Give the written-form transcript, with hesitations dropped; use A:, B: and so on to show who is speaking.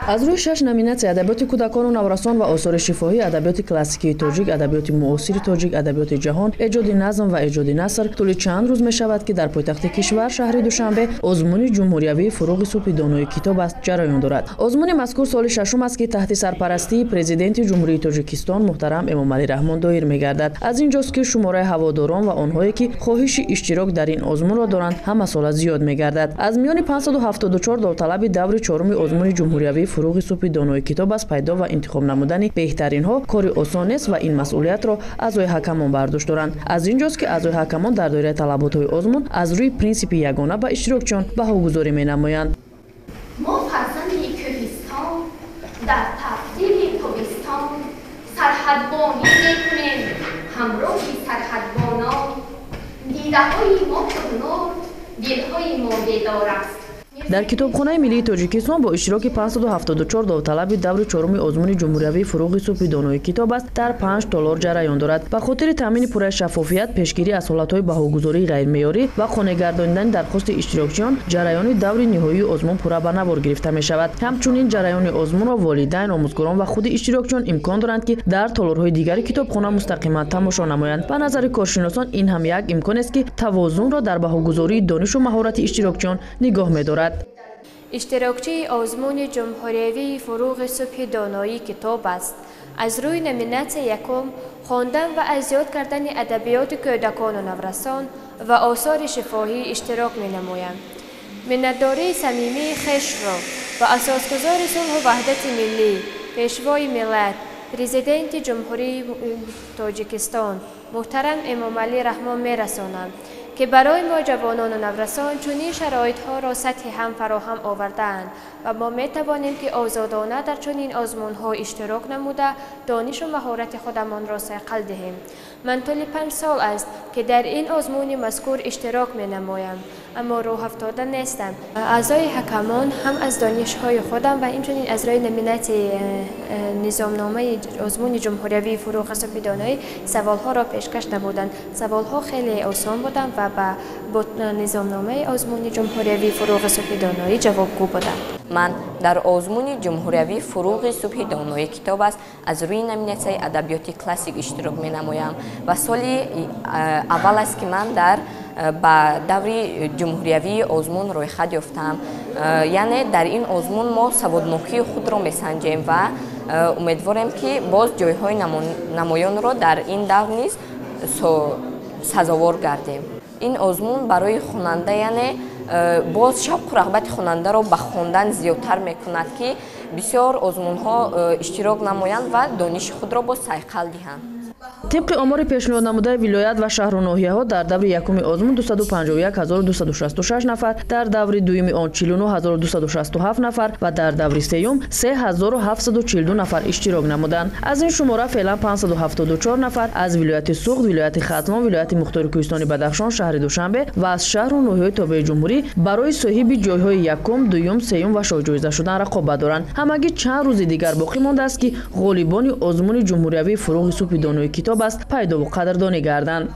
A: از روی 6 نامیناسیون ادبیات کودکان و نوآوران و آثار شفاهی، ادبیات کلاسیکی تاجیک، ادبیات معاصر تاجیک، ادبیات جهان، ایجاد نظم و ایجاد نثر طول چند روز می شود که در پایتخت کشور شهر دوشنبه آزمون جمهوری فروغ صبح دانای کتاب است جریان دارد. آزمون مذکور سال ششم است که تحت سرپرستی پرزیدنت جمهوری تاجیکستان محترم امامعلی رحمان دایر می گردد. از اینجاست که شماره هواداران و آنهایی که خواهش اشتراک در این آزمون را دارند همه سال زیاد می گردد. از میان 574 داوطلب دور چهارم آزمون جمهوری فروغ صبح دانای کتاب است پیدا و انتخاب نمودن بهترین ها کار آسان است و این مسئولیت را اعضای حکمان برداشت دارند. از اینجاست که اعضای حکمان در دایره طلبات های آزمون از روی پرینسیپ یگانه به اشتراکچیان بهاگذاری می نمایند.
B: ما فرزند کوهستان در تقدیر تابستان سرحدبانی میکنیم همراه سرحدبانان دیده های ما پرنور دل های ما بیدار است.
A: در کتابخانه ملی تاجیکستان با اشتراک 574 داوطلب دور چهارم آزمون جمهوری فروغ صبح دانای کتاب است در 5 تالار جریان دارد. به خاطر تامین پوره شفافیت، پیشگیری از حالت‌های بهاگذاری غیرمعیاری و خانه‌گرداندن درخواست اشتراکچیان، جریان دور نهایی آزمون پوره به نوار گرفته می شود. همچنین جریان آزمون را والدین، آموزگاران و خود اشتراکچیان امکان دارند که در تالارهای دیگر کتابخانه مستقیما تماشا نمایند. به نظر کارشناسان این هم یک امکان است که توازن را در بهاگذاری دانش و مهارت اشتراکچیان نگاه می‌دارد.
C: اشتراکچی آزمون جمهوری فروغ صبح دانایی کتاب است. از روی نامیناسیون یکم خواندن و از یاد کردن ادبیات کودکان و نوآوران و آثار شفاهی اشتراک می‌نمایند. منتداری صمیمی خویش را و اساسگزار صلح و وحدت ملی، پیشوای ملت، پرزیدنت جمهوری تاجیکستان محترم امامعلی رحمان می‌رسانند که برای ما جوانان و نوآوران چنین شرایط‌ها را سطح هم فراهم آورده‌اند و ما می‌توانیم که آزادانه در چنین آزمون‌ها اشتراک نموده دانش و مهارت خودمان را صقل دهیم. من طول 5 سال است که در این آزمون مذکور اشتراک می‌نمایم، اما راه افتاده نیستم. اعضای حکمان هم از دانش‌های خودم و همچنین از راه نامیناسیون نظامنامه آزمون جمهوری فروغ صبح دانایی سوال‌ها را پیشکش نمودند. سوال‌ها خیلی آسان بودند و با نظامنامه آزمون جمهوری فروغ صبح دانایی جوابگو بودم.
D: من در آزمون جمهوری فروغ صبح دانایی کتاب است از روی نامیناسیون ادبیات کلاسیک اشتراک می‌نمایم و سالی اول است که من در با دوری جمهوری آزمون روی خط یافتم. یعنی در این آزمون ما سوادناکی خود را می‌سنجیم و امیدواریم که باز جای‌های نمایان را در این دور نیز سزاوار گردیم. این آزمون برای خواننده یعنی باز شوق و رغبت خواننده را به خواندن زیادتر می‌کند که بسیار آزمون‌ها اشتراک نمایند و دانش خود را باز صقل دهند.
A: طبق آمار پیشنهاد نموده ولایت و شهر و ناحیه‌ها در دور یکم آزمون 251266 نفر، در دور دوم آن 49267 نفر و در دور سوم 3742 نفر اشتراک نمودند. از این شماره فعلا 574 نفر از ولایت سوخت، ولایت ختلان، ولایت مختار کوهستانی بدخشان، شهر دوشنبه و از شهر و ناحیه تابع جمهوری برای صاحب جای‌های یکم، دوم، سوم و شاهجایزه شدن رقابت دارند. همگی چند روز دیگر باقی مانده است که غالبان آزمون جمهوری فروغ صبح دانایی کتاب است پیدا و قدردانی گردند.